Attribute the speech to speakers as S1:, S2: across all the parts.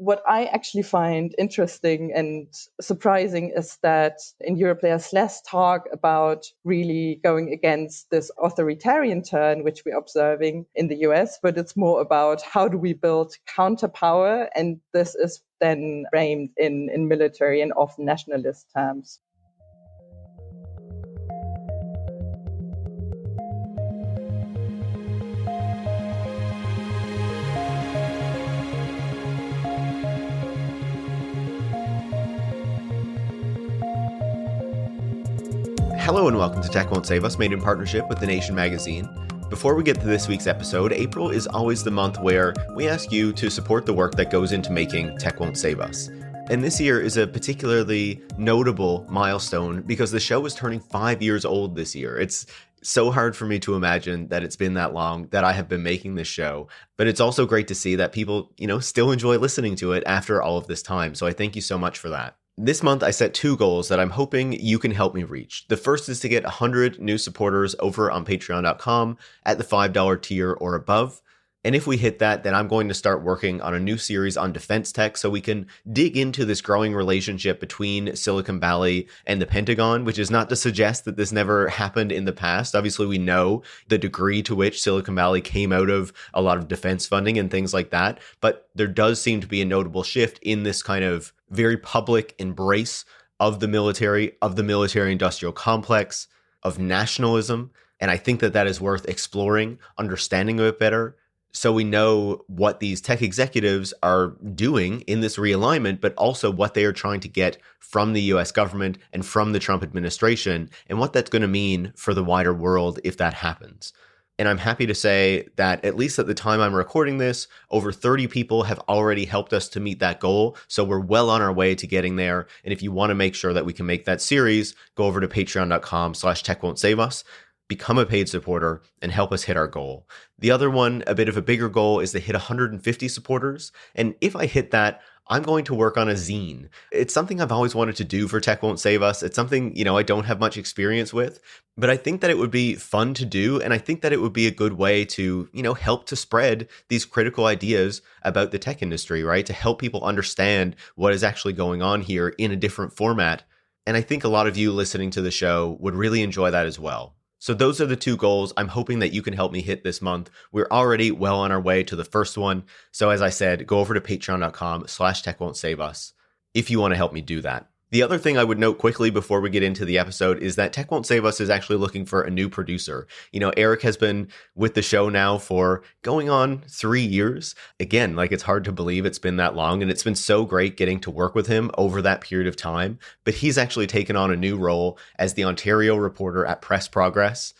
S1: what I actually find interesting and surprising is that in Europe, there's less talk about really going against this authoritarian turn, which we're observing in the US, but it's more about how do we build counterpower? And this is then framed in military and often nationalist terms.
S2: Hello and welcome to Tech Won't Save Us, made in partnership with The Nation magazine. Before we get to this week's episode, April is always the month where we ask you to support the work that goes into making Tech Won't Save Us. And this year is a particularly notable milestone because the show is turning 5 years old this year. It's so hard for me to imagine that it's been that long that I have been making this show, but it's also great to see that people, still enjoy listening to it after all of this time. So I thank you so much for that. This month, I set two goals that I'm hoping you can help me reach. The first is to get 100 new supporters over on patreon.com at the $5 tier or above. And if we hit that, then I'm going to start working on a new series on defense tech so we can dig into this growing relationship between Silicon Valley and the Pentagon, which is not to suggest that this never happened in the past. Obviously, we know the degree to which Silicon Valley came out of a lot of defense funding and things like that. But there does seem to be a notable shift in this kind of very public embrace of the military industrial complex, of nationalism. And I think that is worth exploring, understanding a bit better, so we know what these tech executives are doing in this realignment, but also what they are trying to get from the US government and from the Trump administration, and what that's going to mean for the wider world if that happens. And I'm happy to say that at least at the time I'm recording this, over 30 people have already helped us to meet that goal. So we're well on our way to getting there. And if you want to make sure that we can make that series, go over to patreon.com/techwon'tsave-us. Become a paid supporter and help us hit our goal. The other one, a bit of a bigger goal, is to hit 150 supporters. And if I hit that, I'm going to work on a zine. It's something I've always wanted to do for Tech Won't Save Us. It's something, I don't have much experience with, but I think that it would be fun to do. And I think that it would be a good way to, help to spread these critical ideas about the tech industry, right? To help people understand what is actually going on here in a different format. And I think a lot of you listening to the show would really enjoy that as well. So those are the two goals I'm hoping that you can help me hit this month. We're already well on our way to the first one. So as I said, go over to patreon.com/techwon'tsave-us if you want to help me do that. The other thing I would note quickly before we get into the episode is that Tech Won't Save Us is actually looking for a new producer. Eric has been with the show now for going on 3 years. Again, it's hard to believe it's been that long, and it's been so great getting to work with him over that period of time. But he's actually taken on a new role as the Ontario reporter at Press Progress,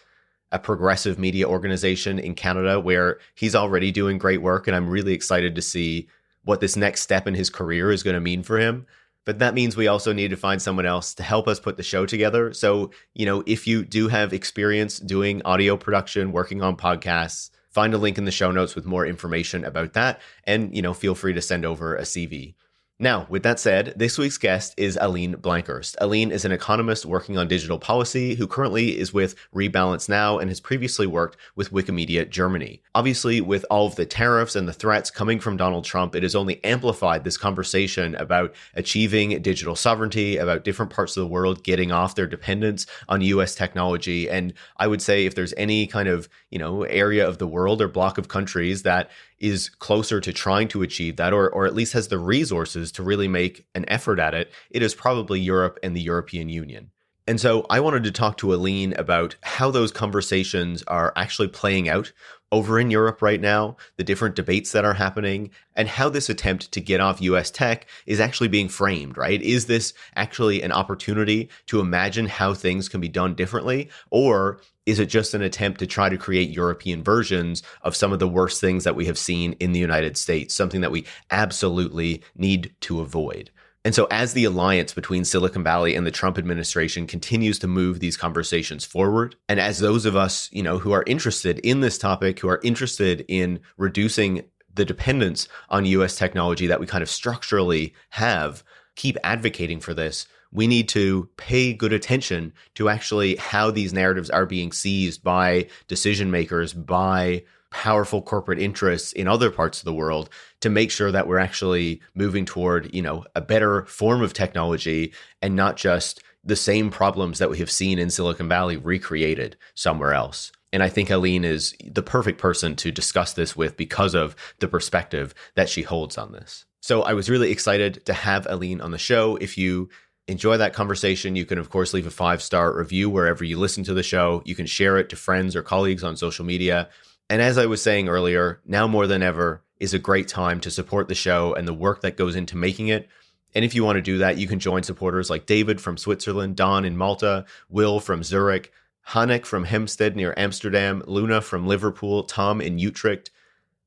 S2: a progressive media organization in Canada where he's already doing great work. And I'm really excited to see what this next step in his career is going to mean for him. But that means we also need to find someone else to help us put the show together. So, if you do have experience doing audio production, working on podcasts, find a link in the show notes with more information about that. And, feel free to send over a CV. Now, with that said, this week's guest is Aline Blankertz. Aline is an economist working on digital policy who currently is with Rebalance Now and has previously worked with Wikimedia Germany. Obviously, with all of the tariffs and the threats coming from Donald Trump, it has only amplified this conversation about achieving digital sovereignty, about different parts of the world getting off their dependence on US technology. And I would say if there's any kind of, area of the world or block of countries that is closer to trying to achieve that, or at least has the resources to really make an effort at it, it is probably Europe and the European Union. And so I wanted to talk to Aline about how those conversations are actually playing out over in Europe right now, the different debates that are happening, and how this attempt to get off US tech is actually being framed, right? Is this actually an opportunity to imagine how things can be done differently? Or is it just an attempt to try to create European versions of some of the worst things that we have seen in the United States, something that we absolutely need to avoid? And so as the alliance between Silicon Valley and the Trump administration continues to move these conversations forward, and as those of us, who are interested in this topic, who are interested in reducing the dependence on US technology that we kind of structurally have, keep advocating for this, we need to pay good attention to actually how these narratives are being seized by decision makers, by powerful corporate interests in other parts of the world to make sure that we're actually moving toward, a better form of technology and not just the same problems that we have seen in Silicon Valley recreated somewhere else. And I think Aline is the perfect person to discuss this with because of the perspective that she holds on this. So I was really excited to have Aline on the show. If you enjoy that conversation, you can, of course, leave a 5-star review wherever you listen to the show. You can share it to friends or colleagues on social media. And as I was saying earlier, now more than ever is a great time to support the show and the work that goes into making it. And if you want to do that, you can join supporters like David from Switzerland, Don in Malta, Will from Zurich, Hanek from Hempstead near Amsterdam, Luna from Liverpool, Tom in Utrecht,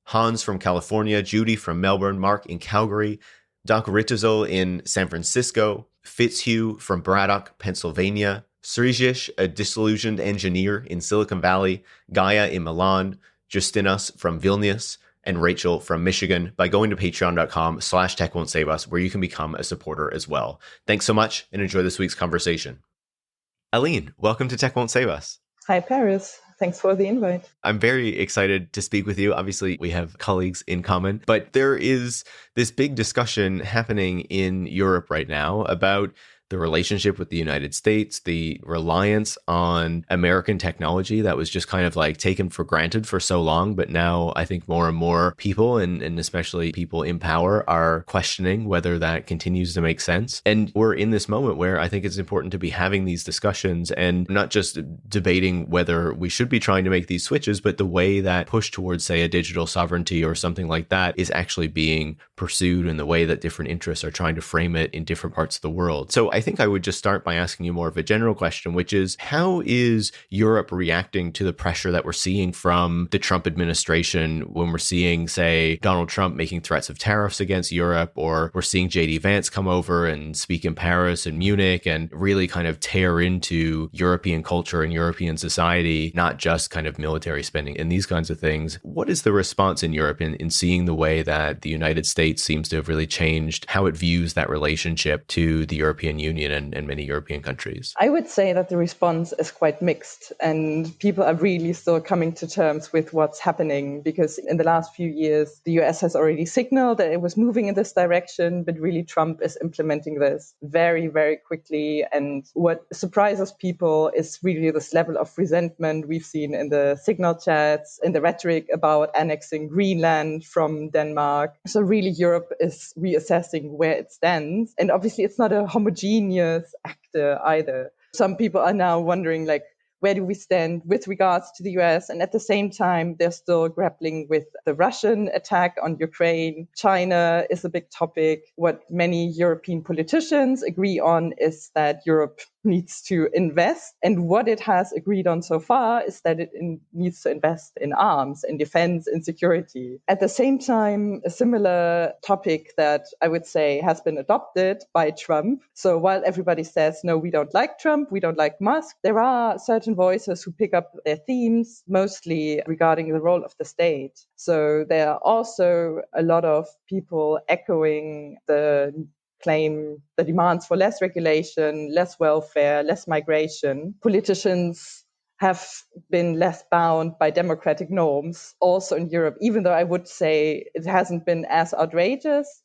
S2: Hans from California, Judy from Melbourne, Mark in Calgary, Doc Rittizel in San Francisco, Fitzhugh from Braddock, Pennsylvania, Srijish, a disillusioned engineer in Silicon Valley, Gaia in Milan, Justinas from Vilnius, and Rachel from Michigan by going to patreon.com/techwon'tsavus, where you can become a supporter as well. Thanks so much and enjoy this week's conversation. Aline, welcome to Tech Won't Save Us.
S1: Hi, Paris. Thanks for the invite.
S2: I'm very excited to speak with you. Obviously, we have colleagues in common, but there is this big discussion happening in Europe right now about the relationship with the United States, the reliance on American technology that was just kind of like taken for granted for so long. But now I think more and more people, and especially people in power, are questioning whether that continues to make sense. And we're in this moment where I think it's important to be having these discussions and not just debating whether we should be trying to make these switches, but the way that push towards, say, a digital sovereignty or something like that is actually being pursued, and the way that different interests are trying to frame it in different parts of the world. So I think I would just start by asking you more of a general question, which is, how is Europe reacting to the pressure that we're seeing from the Trump administration when we're seeing, say, Donald Trump making threats of tariffs against Europe, or we're seeing JD Vance come over and speak in Paris and Munich and really kind of tear into European culture and European society, not just kind of military spending and these kinds of things. What is the response in Europe in seeing the way that the United States seems to have really changed how it views that relationship to the European Union and many European countries?
S1: I would say that the response is quite mixed, and people are really still coming to terms with what's happening, because in the last few years, the US has already signaled that it was moving in this direction, but really Trump is implementing this very, very quickly. And what surprises people is really this level of resentment we've seen in the signal chats, in the rhetoric about annexing Greenland from Denmark. So really Europe is reassessing where it stands. And obviously it's not a homogeneous actor either. Some people are now wondering, like, where do we stand with regards to the US? And at the same time, they're still grappling with the Russian attack on Ukraine. China is a big topic. What many European politicians agree on is that Europe needs to invest. And what it has agreed on so far is that it needs to invest in arms, in defense, in security. At the same time, a similar topic that I would say has been adopted by Trump. So while everybody says, no, we don't like Trump, we don't like Musk, there are certain voices who pick up their themes, mostly regarding the role of the state. So there are also a lot of people echoing the claim, the demands for less regulation, less welfare, less migration. Politicians have been less bound by democratic norms, also in Europe, even though I would say it hasn't been as outrageous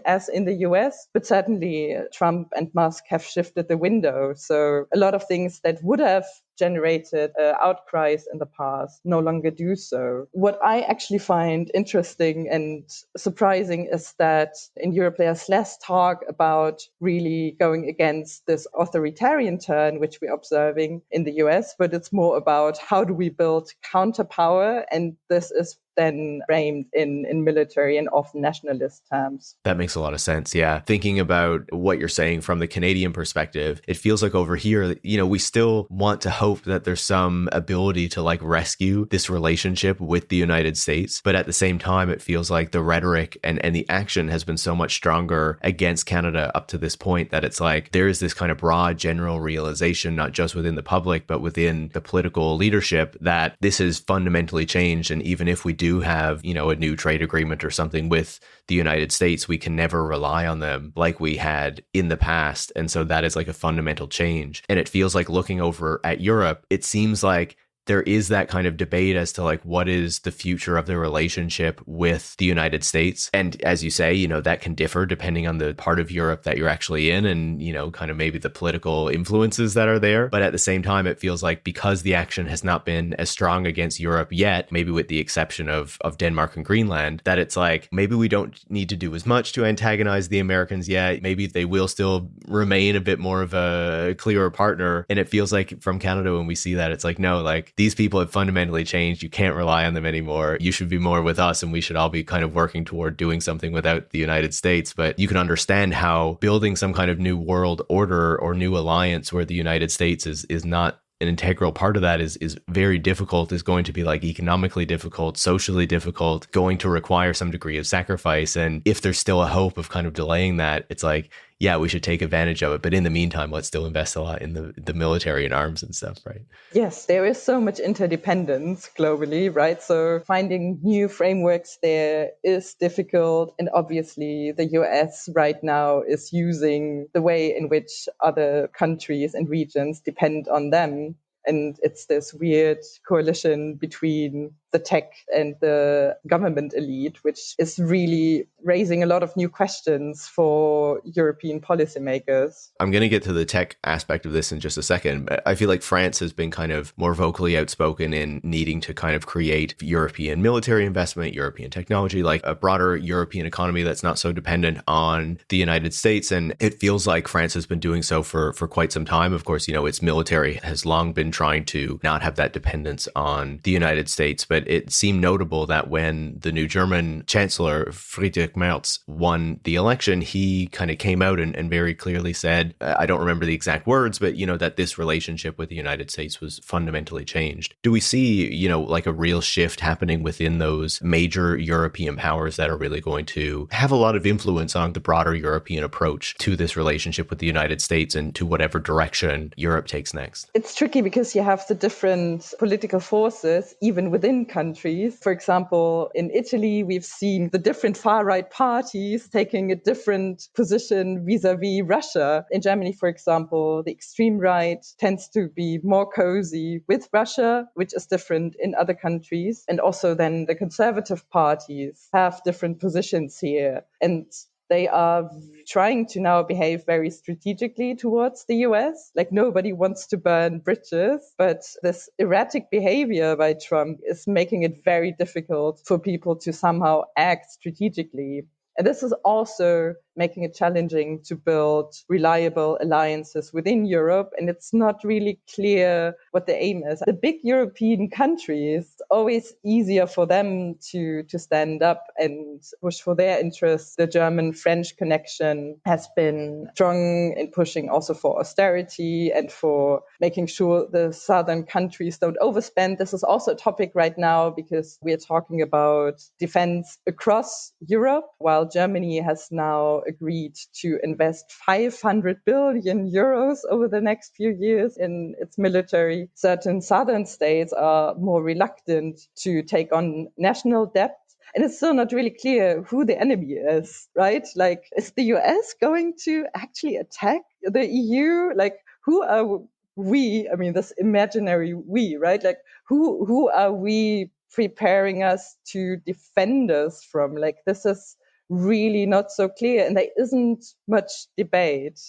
S1: as in the US, but certainly Trump and Musk have shifted the window. So a lot of things that would have generated outcries in the past no longer do so. What I actually find interesting and surprising is that in Europe there's less talk about really going against this authoritarian turn, which we're observing in the US, but it's more about how do we build counterpower, and this is then framed in military and often nationalist terms.
S2: That makes a lot of sense. Yeah. Thinking about what you're saying from the Canadian perspective, it feels like over here, we still want to hope that there's some ability to like rescue this relationship with the United States. But at the same time, it feels like the rhetoric and the action has been so much stronger against Canada up to this point that it's like there is this kind of broad general realization, not just within the public, but within the political leadership, that this has fundamentally changed. And even if we do have, a new trade agreement or something with the United States, we can never rely on them like we had in the past. And so that is like a fundamental change. And it feels like looking over at Europe, it seems like there is that kind of debate as to like what is the future of the relationship with the United States. And as you say, that can differ depending on the part of Europe that you're actually in and, kind of maybe the political influences that are there. But at the same time, it feels like because the action has not been as strong against Europe yet, maybe with the exception of Denmark and Greenland, that it's like maybe we don't need to do as much to antagonize the Americans yet. Maybe they will still remain a bit more of a clearer partner. And it feels like from Canada, when we see that, it's like, no, like these people have fundamentally changed. You can't rely on them anymore. You should be more with us, and we should all be kind of working toward doing something without the United States. But you can understand how building some kind of new world order or new alliance where the United States is not an integral part of that is very difficult, is going to be like economically difficult, socially difficult, going to require some degree of sacrifice. And if there's still a hope of kind of delaying that, it's like, yeah, we should take advantage of it. But in the meantime, let's still invest a lot in the military and arms and stuff, right?
S1: Yes, there is so much interdependence globally, right? So finding new frameworks there is difficult. And obviously, the US right now is using the way in which other countries and regions depend on them. And it's this weird coalition between the tech and the government elite, which is really raising a lot of new questions for European policymakers.
S2: I'm going to get to the tech aspect of this in just a second, but I feel like France has been kind of more vocally outspoken in needing to kind of create European military investment, European technology, like a broader European economy that's not so dependent on the United States. And it feels like France has been doing so for quite some time. Of course, its military has long been trying to not have that dependence on the United States. But it seemed notable that when the new German Chancellor, Friedrich Merz, won the election, he kind of came out and very clearly said, I don't remember the exact words, but, that this relationship with the United States was fundamentally changed. Do we see, like a real shift happening within those major European powers that are really going to have a lot of influence on the broader European approach to this relationship with the United States and to whatever direction Europe takes next?
S1: It's tricky because you have the different political forces, even within countries. For example, in Italy, we've seen the different far-right parties taking a different position vis-a-vis Russia. In Germany, for example, the extreme right tends to be more cozy with Russia, which is different in other countries. And also then the conservative parties have different positions here. And they are trying to now behave very strategically towards the US. Like nobody wants to burn bridges, but this erratic behavior by Trump is making it very difficult for people to somehow act strategically. And this is also making it challenging to build reliable alliances within Europe. And it's not really clear what the aim is. The big European countries, it's always easier for them to stand up and push for their interests. The German-French connection has been strong in pushing also for austerity and for making sure the southern countries don't overspend. This is also a topic right now because we are talking about defense across Europe, while Germany has now agreed to invest 500 billion euros over the next few years in its military. Certain southern states are more reluctant to take on national debt. And it's still not really clear who the enemy is, right? Like, is the US going to actually attack the EU? Like, who are we? I mean, this imaginary we, right? Like, who are we preparing us to defend us from? Like, this is really not so clear. And there isn't much debate,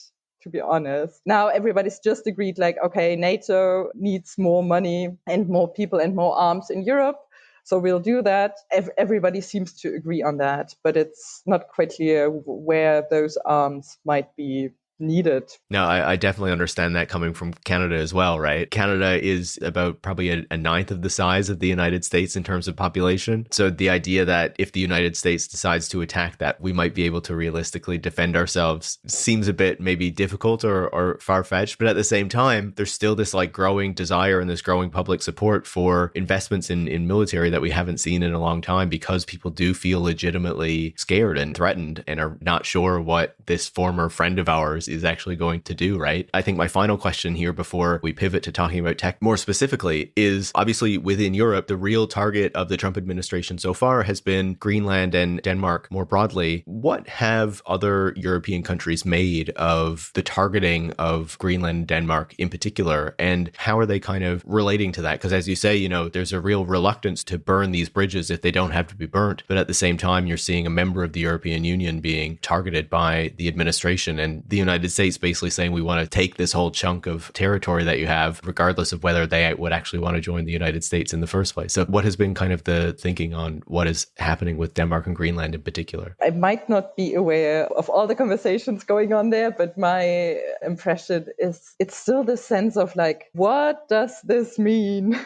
S1: to be honest. Now everybody's just agreed, like, okay, NATO needs more money and more people and more arms in Europe. So we'll do that. Everybody seems to agree on that, but it's not quite clear where those arms might be needed.
S2: No, I definitely understand that coming from Canada as well, right? Canada is about probably a ninth of the size of the United States in terms of population. So the idea that if the United States decides to attack that, we might be able to realistically defend ourselves seems a bit maybe difficult or far-fetched. But at the same time, there's still this like growing desire and this growing public support for investments in military that we haven't seen in a long time, because people do feel legitimately scared and threatened and are not sure what this former friend of ours is actually going to do, right? I think my final question here before we pivot to talking about tech more specifically is obviously within Europe, the real target of the Trump administration so far has been Greenland and Denmark more broadly. What have other European countries made of the targeting of Greenland and Denmark in particular? And how are they kind of relating to that? Because as you say, you know, there's a real reluctance to burn these bridges if they don't have to be burnt. But at the same time, you're seeing a member of the European Union being targeted by the administration and the United States basically saying we want to take this whole chunk of territory that you have, regardless of whether they would actually want to join the United States in the first place. So what has been kind of the thinking on what is happening with Denmark and Greenland in particular?
S1: I might not be aware of all the conversations going on there, but my impression is it's still the sense of like, what does this mean?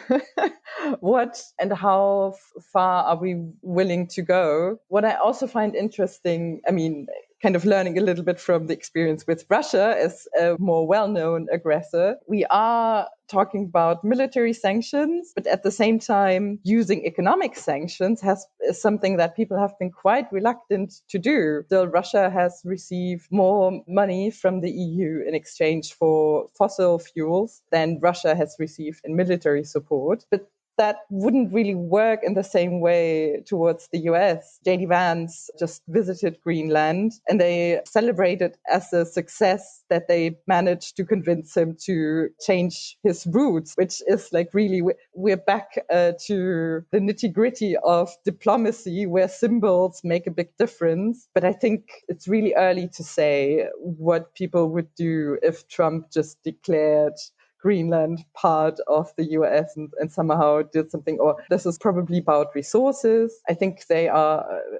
S1: What and how far are we willing to go? What I also find interesting, I mean, kind of learning a little bit from the experience with Russia as a more well-known aggressor. We are talking about military sanctions, but at the same time, using economic sanctions is something that people have been quite reluctant to do. Still, Russia has received more money from the EU in exchange for fossil fuels than Russia has received in military support. But that wouldn't really work in the same way towards the US. JD Vance just visited Greenland and they celebrated as a success that they managed to convince him to change his routes, which is like really, we're back to the nitty-gritty of diplomacy where symbols make a big difference. But I think it's really early to say what people would do if Trump just declared Greenland part of the US and somehow did something, or this is probably about resources. I think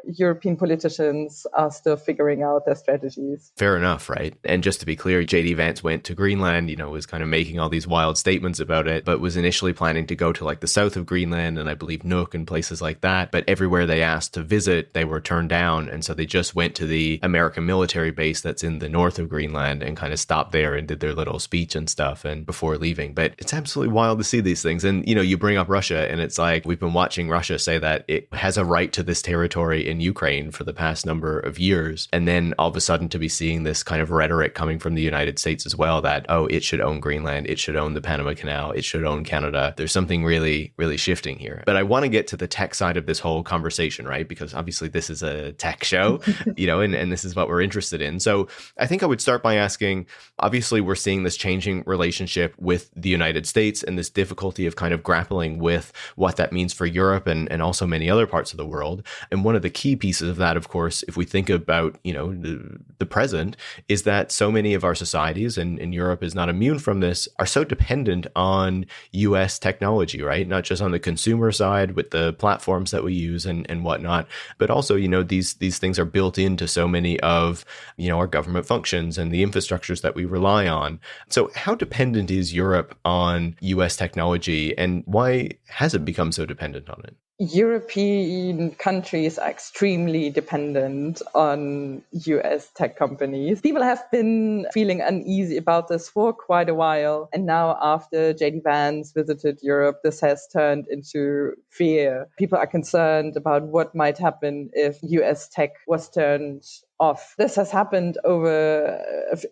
S1: European politicians are still figuring out their strategies.
S2: Fair enough, right? And just to be clear, JD Vance went to Greenland, you know, was kind of making all these wild statements about it, but was initially planning to go to like the south of Greenland and I believe Nuuk and places like that. But everywhere they asked to visit, they were turned down. And so they just went to the American military base that's in the north of Greenland and kind of stopped there and did their little speech and stuff and before leaving. But it's absolutely wild to see these things. And, you know, you bring up Russia and it's like we've been watching Russia say that it has a right to this territory in Ukraine for the past number of years. And then all of a sudden to be seeing this kind of rhetoric coming from the United States as well that, oh, it should own Greenland, it should own the Panama Canal, it should own Canada. There's something really, really shifting here. But I want to get to the tech side of this whole conversation, right? Because obviously this is a tech show, you know, and this is what we're interested in. So I think I would start by asking, obviously we're seeing this changing relationship with the United States and this difficulty of kind of grappling with what that means for Europe and also many other parts of the world. And one of the key pieces of that, of course, if we think about, you know, the present, is that so many of our societies, and Europe is not immune from this, are so dependent on US technology, right? Not just on the consumer side with the platforms that we use and whatnot, but also, you know, these things are built into so many of, you know, our government functions and the infrastructures that we rely on. So how dependent is Europe on US technology and why has it become so dependent on it?
S1: European countries are extremely dependent on US tech companies. People have been feeling uneasy about this for quite a while. And now after JD Vance visited Europe, this has turned into fear. People are concerned about what might happen if US tech was turned off. This has happened over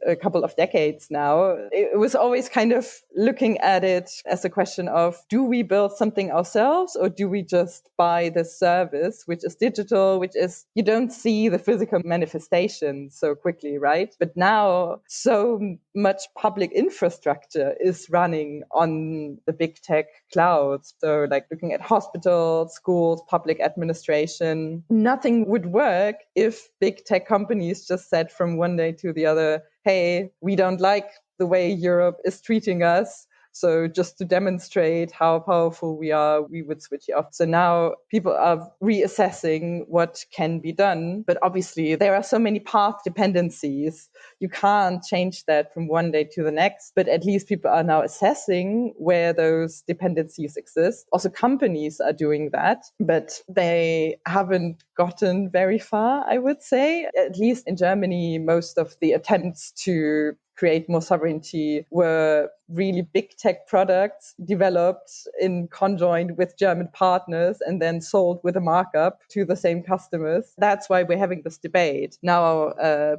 S1: a couple of decades now. It was always kind of looking at it as a question of, do we build something ourselves or do we just buy this service, which is digital, which is, you don't see the physical manifestation so quickly, right? But now so much public infrastructure is running on the big tech clouds. So like looking at hospitals, schools, public administration, nothing would work if big tech companies just said from one day to the other, hey, we don't like the way Europe is treating us. So just to demonstrate how powerful we are, we would switch it off. So now people are reassessing what can be done. But obviously, there are so many path dependencies. You can't change that from one day to the next. But at least people are now assessing where those dependencies exist. Also, companies are doing that, but they haven't gotten very far, I would say. At least in Germany, most of the attempts to create more sovereignty were really big tech products developed in conjoint with German partners and then sold with a markup to the same customers. That's why we're having this debate. Now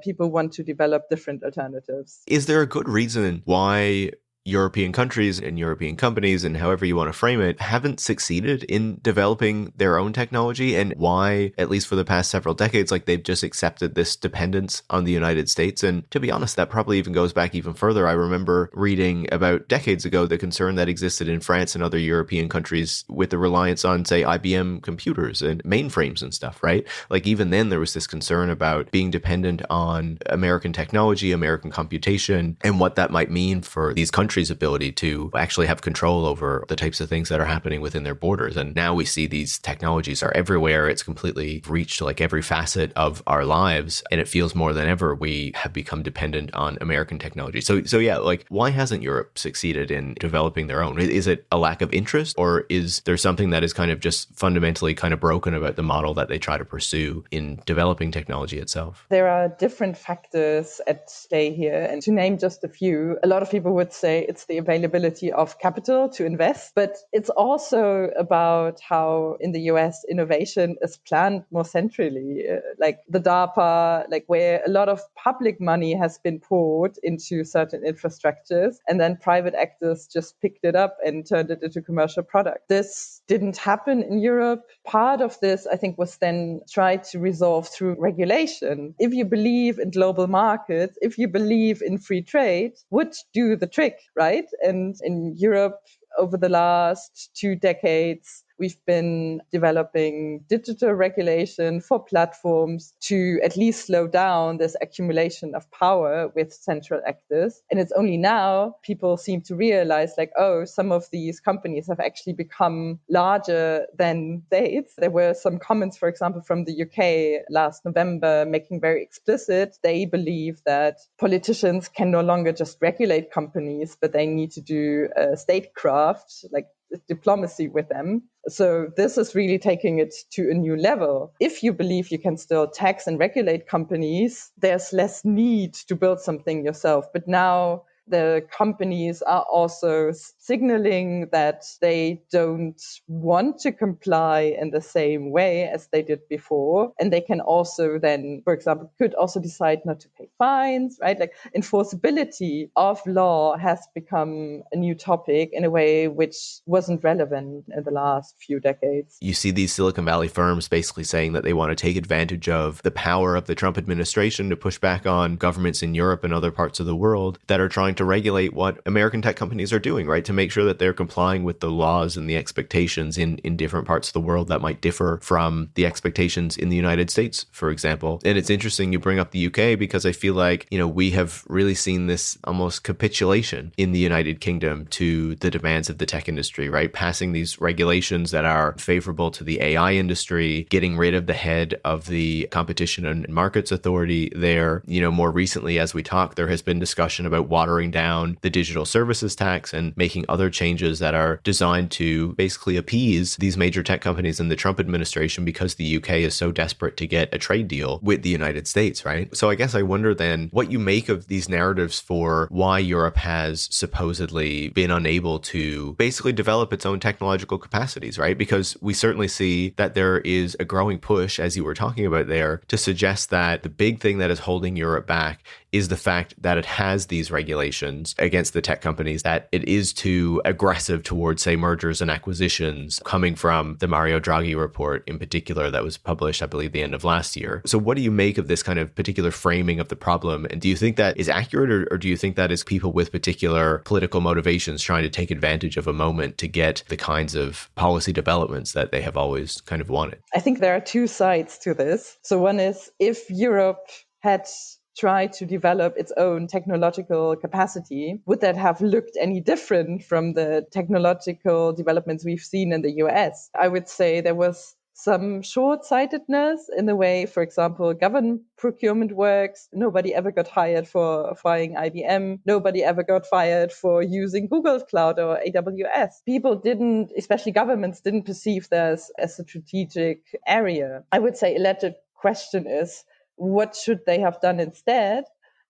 S1: people want to develop different alternatives.
S2: Is there a good reason why European countries and European companies, and however you want to frame it, haven't succeeded in developing their own technology, and why, at least for the past several decades, like they've just accepted this dependence on the United States? And to be honest, that probably even goes back even further. I remember reading about decades ago the concern that existed in France and other European countries with the reliance on, say, IBM computers and mainframes and stuff, right? Like even then there was this concern about being dependent on American technology, American computation, and what that might mean for these countries' ability to actually have control over the types of things that are happening within their borders. And now we see these technologies are everywhere. It's completely reached like every facet of our lives. And it feels more than ever we have become dependent on American technology. So yeah, like why hasn't Europe succeeded in developing their own? Is it a lack of interest, or is there something that is kind of just fundamentally kind of broken about the model that they try to pursue in developing technology itself?
S1: There are different factors at play here. And to name just a few, a lot of people would say it's the availability of capital to invest, but it's also about how in the US innovation is planned more centrally, like the DARPA, like where a lot of public money has been poured into certain infrastructures and then private actors just picked it up and turned it into commercial product. This didn't happen in Europe. Part of this, I think, was then tried to resolve through regulation. If you believe in global markets, if you believe in free trade, would do the trick, right? And in Europe, over the last 2 decades, we've been developing digital regulation for platforms to at least slow down this accumulation of power with central actors. And it's only now people seem to realize like, oh, some of these companies have actually become larger than states. There were some comments, for example, from the UK last November making very explicit they believe that politicians can no longer just regulate companies, but they need to do statecraft, like diplomacy with them. So this is really taking it to a new level. If you believe you can still tax and regulate companies, there's less need to build something yourself. But now the companies are also signaling that they don't want to comply in the same way as they did before. And they can also then, for example, could also decide not to pay fines, right? Like enforceability of law has become a new topic in a way which wasn't relevant in the last few decades.
S2: You see these Silicon Valley firms basically saying that they want to take advantage of the power of the Trump administration to push back on governments in Europe and other parts of the world that are trying to regulate what American tech companies are doing, right? To make sure that they're complying with the laws and the expectations in different parts of the world that might differ from the expectations in the United States, for example. And it's interesting you bring up the UK because I feel like, we have really seen this almost capitulation in the United Kingdom to the demands of the tech industry, right? Passing these regulations that are favorable to the AI industry, getting rid of the head of the Competition and Markets Authority there. More recently, as we talk, there has been discussion about watering down the digital services tax and making other changes that are designed to basically appease these major tech companies in the Trump administration because the UK is so desperate to get a trade deal with the United States, right? So I guess I wonder then what you make of these narratives for why Europe has supposedly been unable to basically develop its own technological capacities, right? Because we certainly see that there is a growing push, as you were talking about there, to suggest that the big thing that is holding Europe back is the fact that it has these regulations against the tech companies, that it is too aggressive towards, say, mergers and acquisitions, coming from the Mario Draghi report in particular that was published, I believe, the end of last year. So what do you make of this kind of particular framing of the problem? And do you think that is accurate, or do you think that is people with particular political motivations trying to take advantage of a moment to get the kinds of policy developments that they have always kind of wanted?
S1: I think there are two sides to this. So one is if Europe had tried to develop its own technological capacity, would that have looked any different from the technological developments we've seen in the US? I would say there was some short-sightedness in the way, for example, government procurement works. Nobody ever got hired for firing IBM. Nobody ever got fired for using Google Cloud or AWS. People didn't, especially governments, didn't perceive this as a strategic area. I would say a legit question is, what should they have done instead?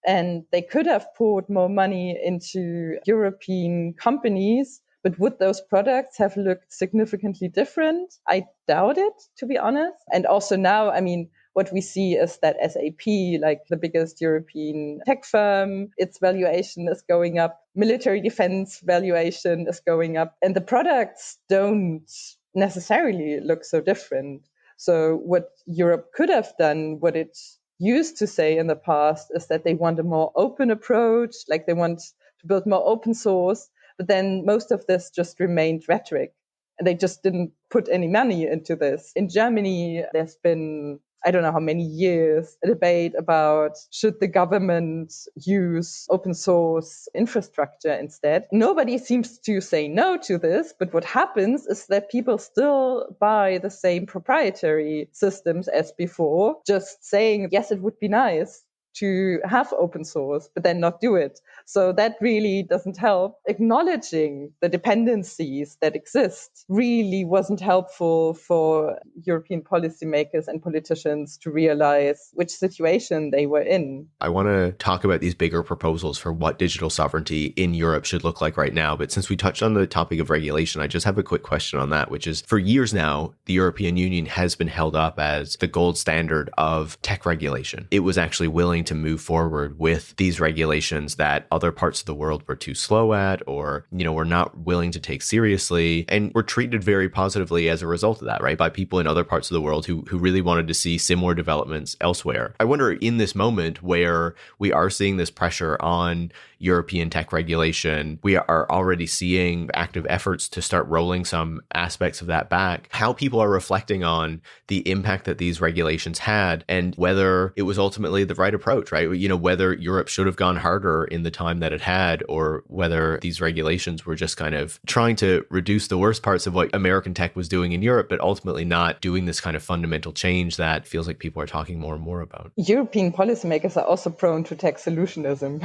S1: And they could have poured more money into European companies, but would those products have looked significantly different? I doubt it, to be honest. And also now, I mean, what we see is that SAP, like the biggest European tech firm, its valuation is going up. Military defense valuation is going up. And the products don't necessarily look so different. So what Europe could have done, what it used to say in the past, is that they want a more open approach, like they want to build more open source. But then most of this just remained rhetoric. And they just didn't put any money into this. In Germany, there's been, I don't know how many years, a debate about should the government use open source infrastructure instead. Nobody seems to say no to this, but what happens is that people still buy the same proprietary systems as before, just saying, yes, it would be nice to have open source, but then not do it. So that really doesn't help. Acknowledging the dependencies that exist really wasn't helpful for European policymakers and politicians to realize which situation they were in.
S2: I want to talk about these bigger proposals for what digital sovereignty in Europe should look like right now. But since we touched on the topic of regulation, I just have a quick question on that, which is for years now, the European Union has been held up as the gold standard of tech regulation. It was actually willing to move forward with these regulations that other parts of the world were too slow at, or, were not willing to take seriously, and were treated very positively as a result of that, right? By people in other parts of the world who really wanted to see similar developments elsewhere. I wonder, in this moment where we are seeing this pressure on European tech regulation, we are already seeing active efforts to start rolling some aspects of that back, how people are reflecting on the impact that these regulations had and whether it was ultimately the right approach, right? Whether Europe should have gone harder in the time that it had, or whether these regulations were just kind of trying to reduce the worst parts of what American tech was doing in Europe, but ultimately not doing this kind of fundamental change that feels like people are talking more and more about.
S1: European policymakers are also prone to tech solutionism.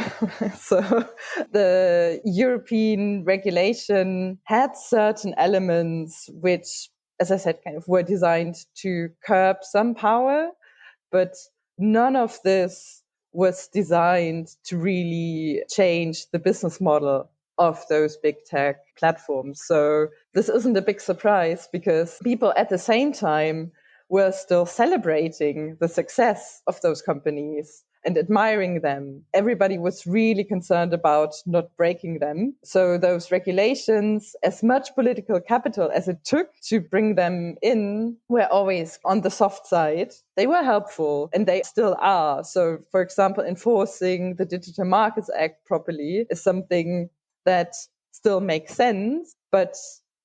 S1: So the European regulation had certain elements which, as I said, kind of were designed to curb some power, but none of this was designed to really change the business model of those big tech platforms. So this isn't a big surprise because people at the same time were still celebrating the success of those companies and admiring them. Everybody was really concerned about not breaking them. So those regulations, as much political capital as it took to bring them in, were always on the soft side. They were helpful, and they still are. So, for example, enforcing the Digital Markets Act properly is something that still makes sense, but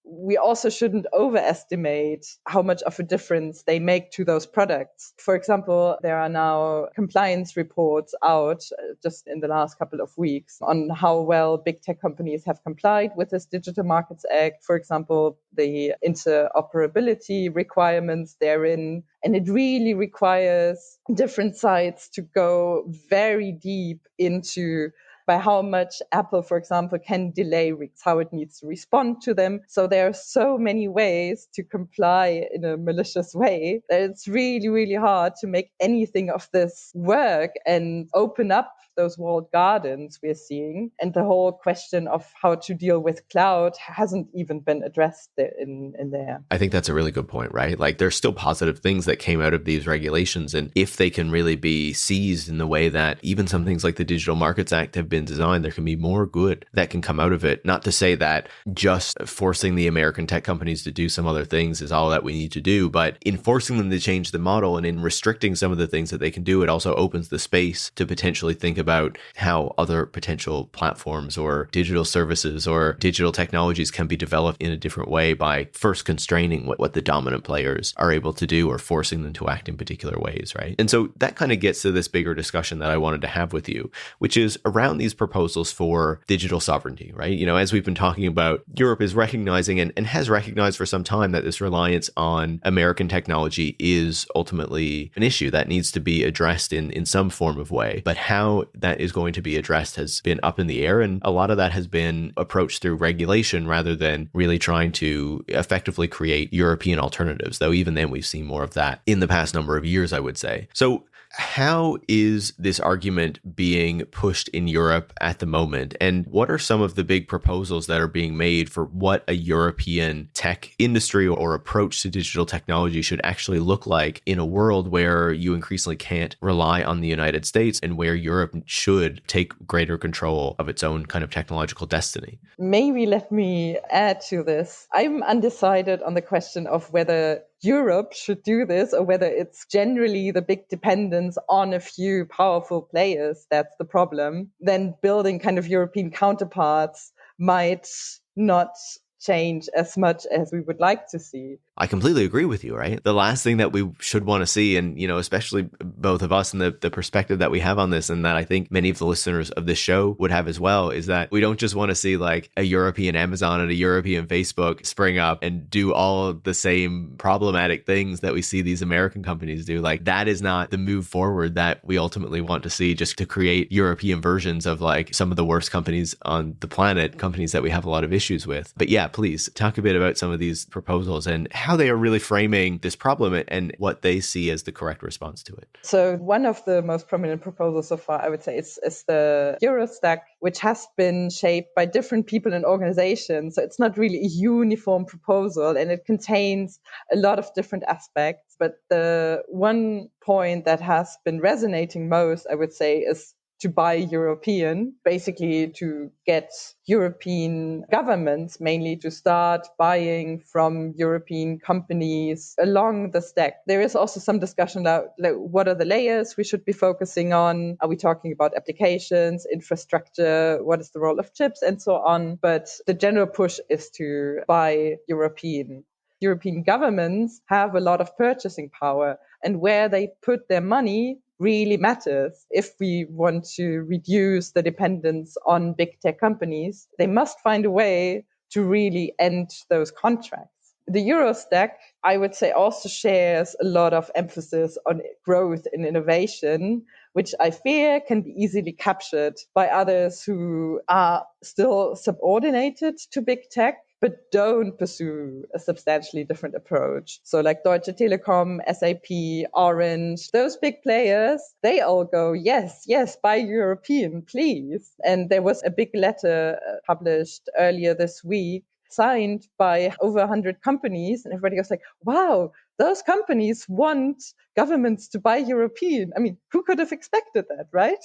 S1: we also shouldn't overestimate how much of a difference they make to those products. For example, there are now compliance reports out just in the last couple of weeks on how well big tech companies have complied with this Digital Markets Act. For example, the interoperability requirements therein. And it really requires different sides to go very deep into by how much Apple, for example, can delay how it needs to respond to them. So there are so many ways to comply in a malicious way that it's really, really hard to make anything of this work and open up those walled gardens we're seeing. And the whole question of how to deal with cloud hasn't even been addressed in there.
S2: I think that's a really good point, right? Like there's still positive things that came out of these regulations. And if they can really be seized in the way that even some things like the Digital Markets Act have been designed, there can be more good that can come out of it. Not to say that just forcing the American tech companies to do some other things is all that we need to do, but in forcing them to change the model and in restricting some of the things that they can do, it also opens the space to potentially think about how other potential platforms or digital services or digital technologies can be developed in a different way by first constraining what the dominant players are able to do or forcing them to act in particular ways, right? And so that kind of gets to this bigger discussion that I wanted to have with you, which is around these proposals for digital sovereignty, right? As we've been talking about, Europe is recognizing and has recognized for some time that this reliance on American technology is ultimately an issue that needs to be addressed in some form of way. But how that is going to be addressed has been up in the air. And a lot of that has been approached through regulation rather than really trying to effectively create European alternatives, though even then we've seen more of that in the past number of years, I would say. So How is this argument being pushed in Europe at the moment? And what are some of the big proposals that are being made for what a European tech industry or approach to digital technology should actually look like in a world where you increasingly can't rely on the United States and where Europe should take greater control of its own kind of technological destiny?
S1: Maybe let me add to this. I'm undecided on the question of whether Europe should do this or whether it's generally the big dependence on a few powerful players that's the problem. Then building kind of European counterparts might not change as much as we would like to see.
S2: I completely agree with you, right? The last thing that we should want to see, and, especially both of us and the perspective that we have on this, and that I think many of the listeners of this show would have as well, is that we don't just want to see like a European Amazon and a European Facebook spring up and do all the same problematic things that we see these American companies do. Like, that is not the move forward that we ultimately want to see, just to create European versions of like some of the worst companies on the planet, companies that we have a lot of issues with. But yeah, please talk a bit about some of these proposals and how they are really framing this problem and what they see as the correct response to it.
S1: So one of the most prominent proposals so far, I would say, is the Euro stack, which has been shaped by different people and organizations. So it's not really a uniform proposal, and it contains a lot of different aspects. But the one point that has been resonating most, I would say, is to buy European, basically to get European governments mainly to start buying from European companies along the stack. There is also some discussion about like, what are the layers we should be focusing on? Are we talking about applications, infrastructure? What is the role of chips and so on? But the general push is to buy European. European governments have a lot of purchasing power, and where they put their money really matters. If we want to reduce the dependence on big tech companies, they must find a way to really end those contracts. The Euro stack, I would say, also shares a lot of emphasis on growth and innovation, which I fear can be easily captured by others who are still subordinated to big tech, but don't pursue a substantially different approach. So like Deutsche Telekom, SAP, Orange, those big players, they all go, yes, buy European, please. And there was a big letter published earlier this week, signed by over 100 companies. And everybody was like, wow, those companies want governments to buy European. I mean, who could have expected that, right?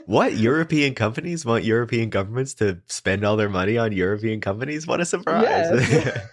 S2: What? European companies want European governments to spend all their money on European companies? What a surprise.
S1: Yes.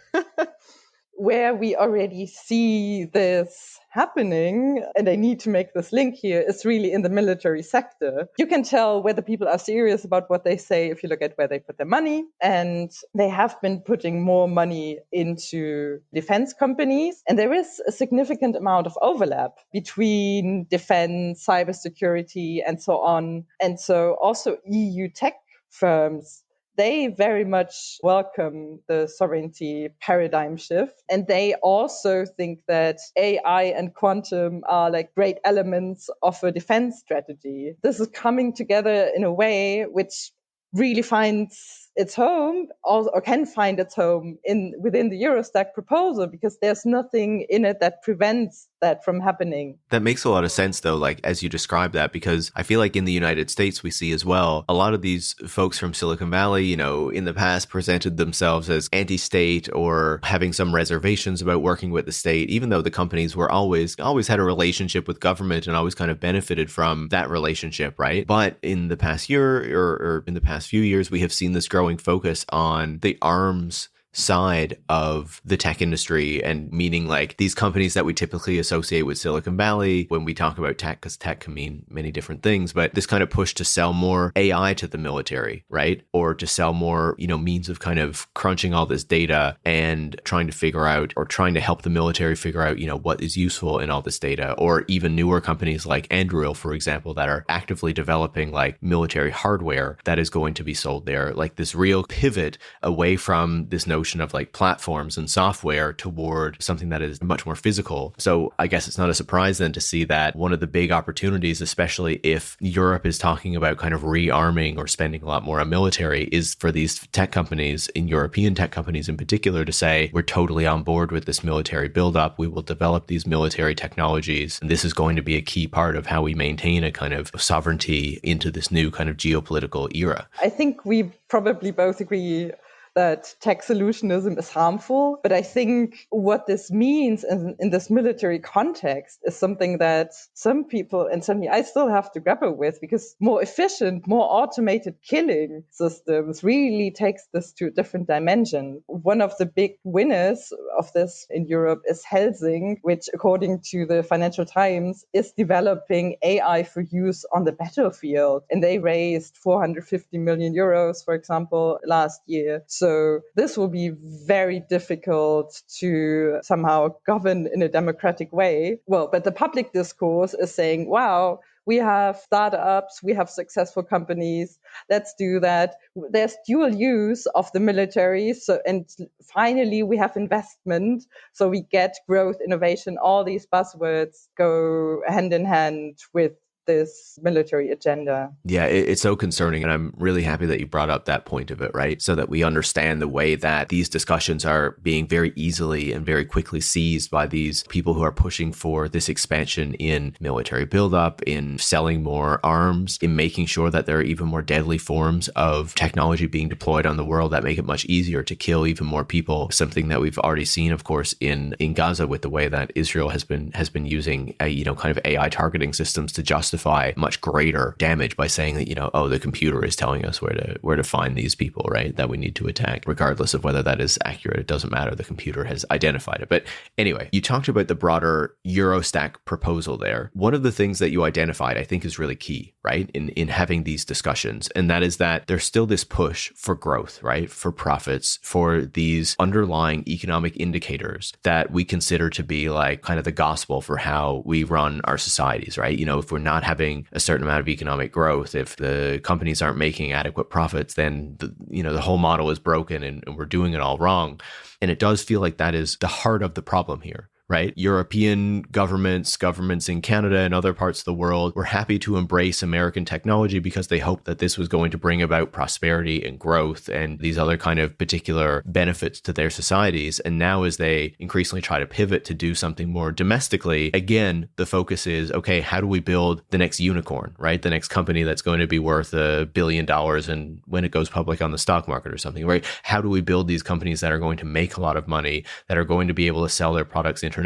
S1: Where we already see this happening, and I need to make this link here, is really in the military sector. You can tell whether people are serious about what they say if you look at where they put their money. And they have been putting more money into defense companies. And there is a significant amount of overlap between defense, cybersecurity, and so on. And so also EU tech firms, they very much welcome the sovereignty paradigm shift. And they also think that AI and quantum are like great elements of a defense strategy. This is coming together in a way which really finds its home or can find its home within the Eurostack proposal, because there's nothing in it that prevents that from happening.
S2: That makes a lot of sense, though, like as you describe that, because I feel like in the United States, we see as well, a lot of these folks from Silicon Valley, in the past presented themselves as anti-state or having some reservations about working with the state, even though the companies were always had a relationship with government and always kind of benefited from that relationship, right? But in the past year or in the past few years, we have seen this growing focus on the arms side of the tech industry, and meaning like these companies that we typically associate with Silicon Valley when we talk about tech, because tech can mean many different things, but this kind of push to sell more AI to the military, right? Or to sell more, means of kind of crunching all this data and trying to figure out, or trying to help the military figure out, what is useful in all this data. Or even newer companies like Anduril, for example, that are actively developing like military hardware that is going to be sold there. Like this real pivot away from this notion notion of like platforms and software toward something that is much more physical. So I guess it's not a surprise then to see that one of the big opportunities, especially if Europe is talking about kind of rearming or spending a lot more on military, is for these tech companies, in European tech companies in particular, to say, we're totally on board with this military buildup. We will develop these military technologies. And this is going to be a key part of how we maintain a kind of sovereignty into this new kind of geopolitical era.
S1: I think we probably both agree that tech solutionism is harmful. But I think what this means in this military context is something that some people, and certainly I still have to grapple with, because more efficient, more automated killing systems really takes this to a different dimension. One of the big winners of this in Europe is Helsing, which, according to the Financial Times, is developing AI for use on the battlefield. And they raised 450 million euros, for example, last year. So this will be very difficult to somehow govern in a democratic way. Well, but the public discourse is saying, wow, we have startups, we have successful companies, let's do that. There's dual use of the military. So, and finally, we have investment. So we get growth, innovation, all these buzzwords go hand in hand with this military agenda.
S2: Yeah, it's so concerning. And I'm really happy that you brought up that point of it, right? So that we understand the way that these discussions are being very easily and very quickly seized by these people who are pushing for this expansion in military buildup, in selling more arms, in making sure that there are even more deadly forms of technology being deployed on the world that make it much easier to kill even more people. Something that we've already seen, of course, in Gaza, with the way that Israel has been using kind of AI targeting systems to justify much greater damage by saying that, oh, the computer is telling us where to find these people, right, that we need to attack, regardless of whether that is accurate. It doesn't matter. The computer has identified it. But anyway, you talked about the broader Eurostack proposal there. One of the things that you identified, I think, is really key, right, in having these discussions. And that is that there's still this push for growth, right, for profits, for these underlying economic indicators that we consider to be like kind of the gospel for how we run our societies, right? If we're not having a certain amount of economic growth, if the companies aren't making adequate profits, then the whole model is broken and we're doing it all wrong. And it does feel like that is the heart of the problem here, right? European governments in Canada and other parts of the world were happy to embrace American technology because they hoped that this was going to bring about prosperity and growth and these other kind of particular benefits to their societies. And now, as they increasingly try to pivot to do something more domestically, again, the focus is, okay, how do we build the next unicorn, right? The next company that's going to be worth $1 billion and when it goes public on the stock market or something, right? How do we build these companies that are going to make a lot of money, that are going to be able to sell their products internationally?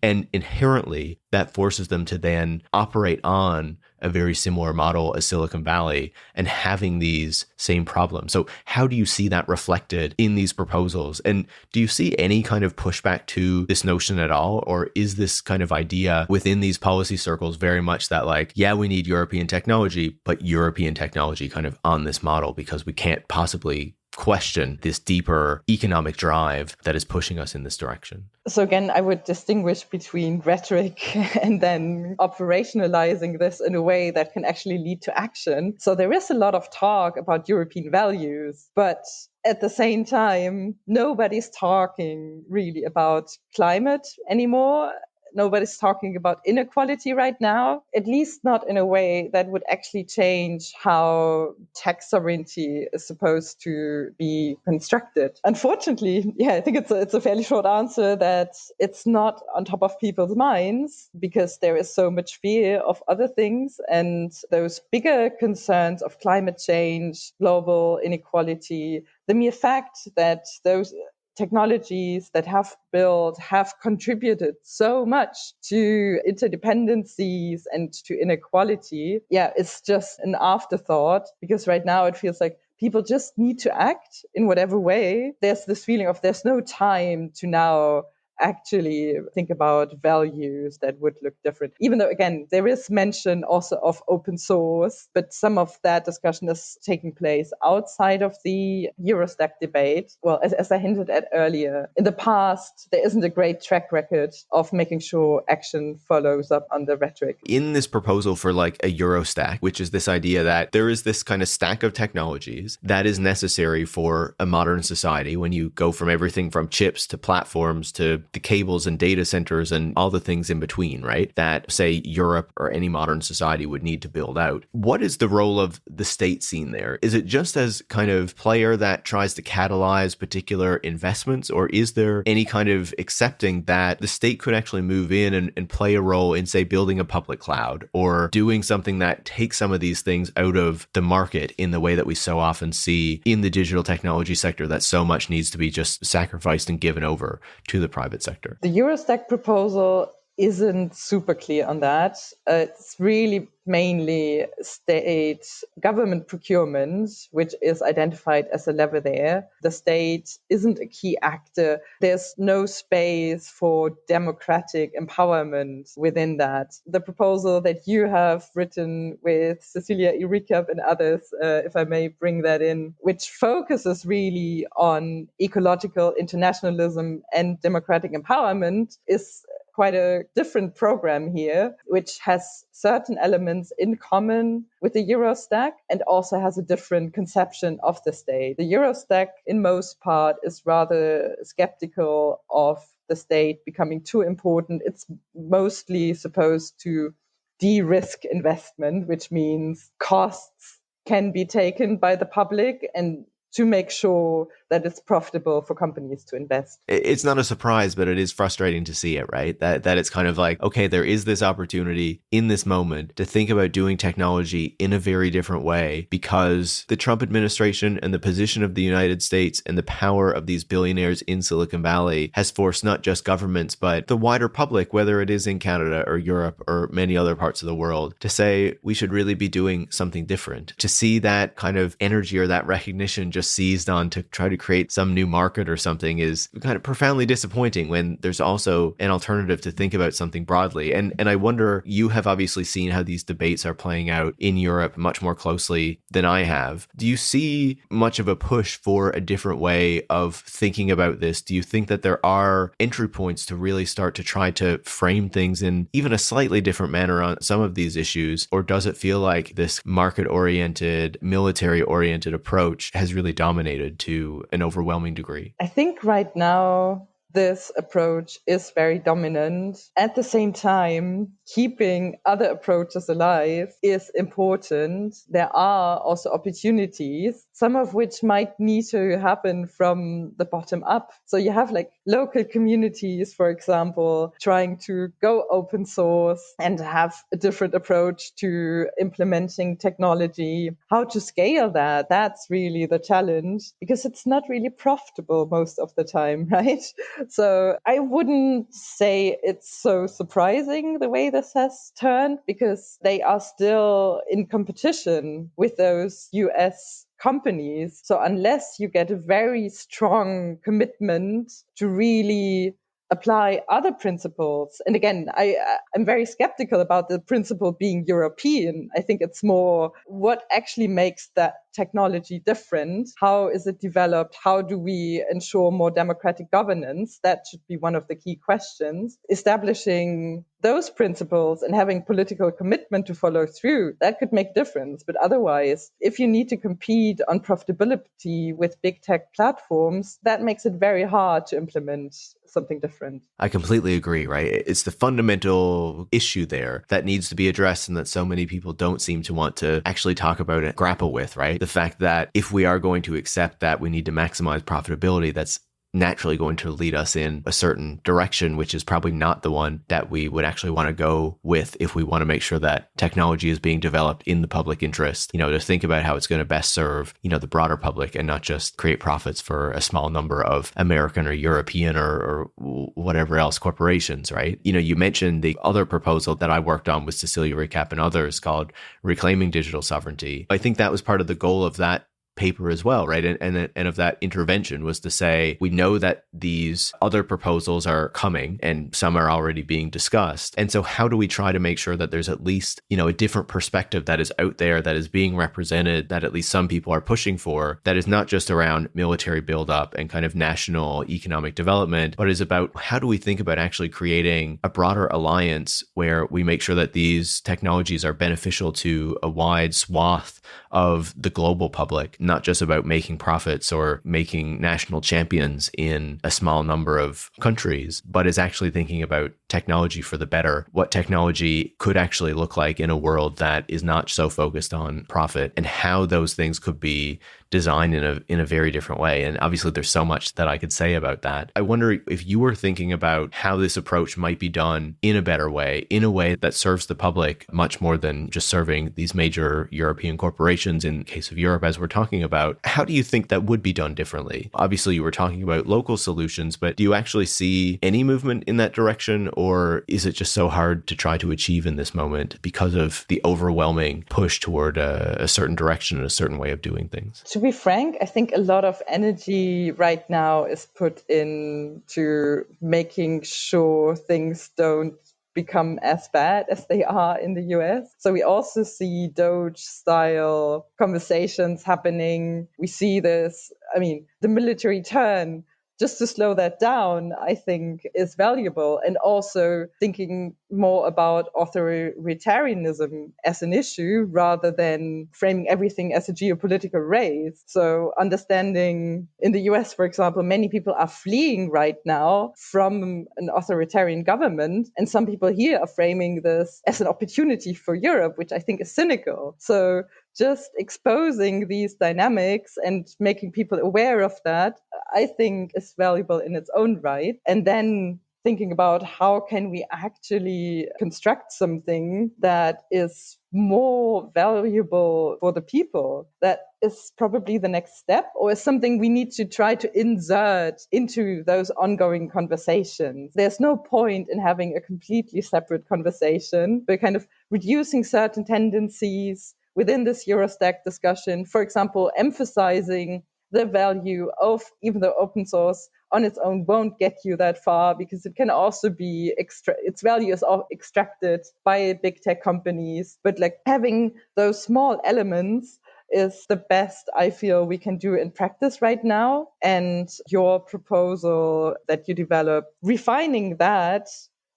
S2: And inherently, that forces them to then operate on a very similar model as Silicon Valley and having these same problems. So how do you see that reflected in these proposals? And do you see any kind of pushback to this notion at all? Or is this kind of idea within these policy circles very much that like, yeah, we need European technology, but European technology kind of on this model because we can't possibly question this deeper economic drive that is pushing us in this direction?
S1: So again, I would distinguish between rhetoric and then operationalizing this in a way that can actually lead to action. So there is a lot of talk about European values, but at the same time, nobody's talking really about climate anymore. Nobody's talking about inequality right now, at least not in a way that would actually change how tax sovereignty is supposed to be constructed. Unfortunately, I think it's a fairly short answer that it's not on top of people's minds because there is so much fear of other things, and those bigger concerns of climate change, global inequality, the mere fact that those technologies that have contributed so much to interdependencies and to inequality. It's just an afterthought because right now it feels like people just need to act in whatever way. There's this feeling of there's no time to now actually think about values that would look different. Even though, again, there is mention also of open source, but some of that discussion is taking place outside of the Eurostack debate. Well, as I hinted at earlier, in the past, there isn't a great track record of making sure action follows up on the rhetoric.
S2: In this proposal for like a Eurostack, which is this idea that there is this kind of stack of technologies that is necessary for a modern society when you go from everything from chips to platforms to the cables and data centers and all the things in between, right? That, say, Europe or any modern society would need to build out. What is the role of the state seen there? Is it just as kind of player that tries to catalyze particular investments, or is there any kind of accepting that the state could actually move in and play a role in, say, building a public cloud or doing something that takes some of these things out of the market in the way that we so often see in the digital technology sector, that so much needs to be just sacrificed and given over to the private sector?
S1: The Eurostack proposal isn't super clear on that. It's really mainly state government procurement, which is identified as a lever there. The state isn't a key actor. There's no space for democratic empowerment within that. The proposal that you have written with Cecilia Erika and others, if I may bring that in, which focuses really on ecological internationalism and democratic empowerment, is quite a different program here, which has certain elements in common with the Eurostack and also has a different conception of the state. The Eurostack, in most part, is rather skeptical of the state becoming too important. It's mostly supposed to de-risk investment, which means costs can be taken by the public and to make sure that it's profitable for companies to invest.
S2: It's not a surprise, but it is frustrating to see it, right? That it's kind of like, okay, there is this opportunity in this moment to think about doing technology in a very different way, because the Trump administration and the position of the United States and the power of these billionaires in Silicon Valley has forced not just governments, but the wider public, whether it is in Canada or Europe or many other parts of the world, to say we should really be doing something different. To see that kind of energy or that recognition just seized on to try to create some new market or something is kind of profoundly disappointing, when there's also an alternative to think about something broadly. And I wonder, you have obviously seen how these debates are playing out in Europe much more closely than I have. Do you see much of a push for a different way of thinking about this? Do you think that there are entry points to really start to try to frame things in even a slightly different manner on some of these issues? Or does it feel like this market-oriented, military-oriented approach has really dominated to an overwhelming degree?
S1: I think right now this approach is very dominant. At the same time, keeping other approaches alive is important. There are also opportunities, some of which might need to happen from the bottom up. So you have like local communities, for example, trying to go open source and have a different approach to implementing technology. How to scale that? That's really the challenge, because it's not really profitable most of the time, right? So I wouldn't say it's so surprising the way this has turned, because they are still in competition with those US companies. So unless you get a very strong commitment to really apply other principles, and again, I'm very skeptical about the principle being European. I think it's more what actually makes that technology different. How is it developed? How do we ensure more democratic governance? That should be one of the key questions. Establishing those principles and having political commitment to follow through, that could make difference. But otherwise, if you need to compete on profitability with big tech platforms, that makes it very hard to implement something different.
S2: I completely agree, right? It's the fundamental issue there that needs to be addressed, and that so many people don't seem to want to actually talk about it, grapple with, right? The fact that if we are going to accept that we need to maximize profitability, that's naturally going to lead us in a certain direction, which is probably not the one that we would actually want to go with if we want to make sure that technology is being developed in the public interest, to think about how it's going to best serve, the broader public and not just create profits for a small number of American or European or whatever else corporations, right? You mentioned the other proposal that I worked on with Cecilia Erika and others called Reclaiming Digital Sovereignty. I think that was part of the goal of that paper as well, right? And of that intervention was to say, we know that these other proposals are coming and some are already being discussed. And so how do we try to make sure that there's at least, a different perspective that is out there, that is being represented, that at least some people are pushing for, that is not just around military buildup and kind of national economic development, but is about how do we think about actually creating a broader alliance where we make sure that these technologies are beneficial to a wide swath of the global public, not just about making profits or making national champions in a small number of countries, but is actually thinking about technology for the better, what technology could actually look like in a world that is not so focused on profit, and how those things could be designed in a very different way. And obviously there's so much that I could say about that. I wonder if you were thinking about how this approach might be done in a better way, in a way that serves the public much more than just serving these major European corporations in the case of Europe, as we're talking about. How do you think that would be done differently? Obviously you were talking about local solutions, but do you actually see any movement in that direction, or is it just so hard to try to achieve in this moment because of the overwhelming push toward a certain direction and a certain way of doing things?
S1: To be frank, I think a lot of energy right now is put into making sure things don't become as bad as they are in the US. So we also see Doge-style conversations happening. We see this, the military turn, just to slow that down, I think is valuable. And also thinking more about authoritarianism as an issue rather than framing everything as a geopolitical race. So understanding in the US, for example, many people are fleeing right now from an authoritarian government. And some people here are framing this as an opportunity for Europe, which I think is cynical. So just exposing these dynamics and making people aware of that, I think is valuable in its own right. And then thinking about how can we actually construct something that is more valuable for the people. That is probably the next step, or is something we need to try to insert into those ongoing conversations. There's no point in having a completely separate conversation, but kind of reducing certain tendencies within this Eurostack discussion, for example, emphasizing the value of, even though open source on its own won't get you that far, because it can also be its value is all extracted by big tech companies. But like having those small elements is the best I feel we can do in practice right now. And your proposal that you develop, refining that.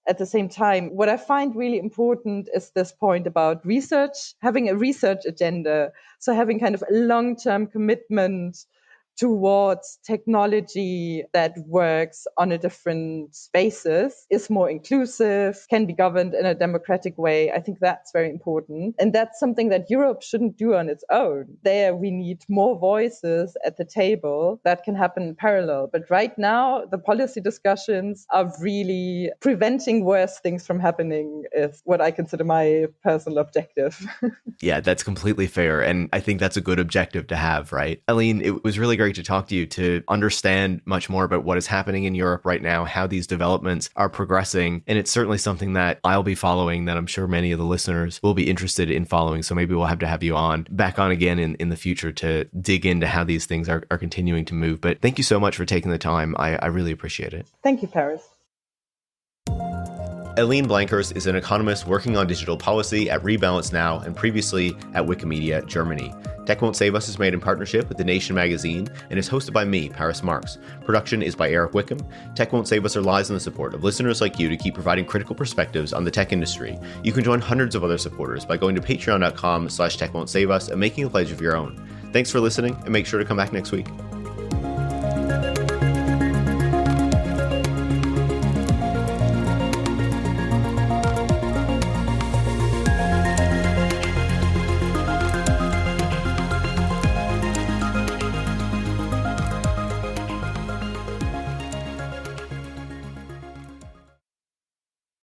S1: At the same time, what I find really important is this point about research, having a research agenda. So having kind of a long-term commitment towards technology that works on a different basis, is more inclusive, can be governed in a democratic way. I think that's very important. And that's something that Europe shouldn't do on its own. There we need more voices at the table that can happen in parallel. But right now, the policy discussions are really preventing worse things from happening, is what I consider my personal objective.
S2: Yeah, that's completely fair. And I think that's a good objective to have, right? Aline, it was really great to talk to you, to understand much more about what is happening in Europe right now, how these developments are progressing. And it's certainly something that I'll be following, that I'm sure many of the listeners will be interested in following. So maybe we'll have to have you back on again in the future to dig into how these things are continuing to move. But thank you so much for taking the time. I really appreciate it.
S1: Thank you, Paris.
S2: Aline Blankertz is an economist working on digital policy at Rebalance Now and previously at Wikimedia Germany. Tech Won't Save Us is made in partnership with The Nation magazine and is hosted by me, Paris Marx. Production is by Eric Wickham. Tech Won't Save Us relies on the support of listeners like you to keep providing critical perspectives on the tech industry. You can join hundreds of other supporters by going to patreon.com/techwon'tsave us and making a pledge of your own. Thanks for listening, and make sure to come back next week.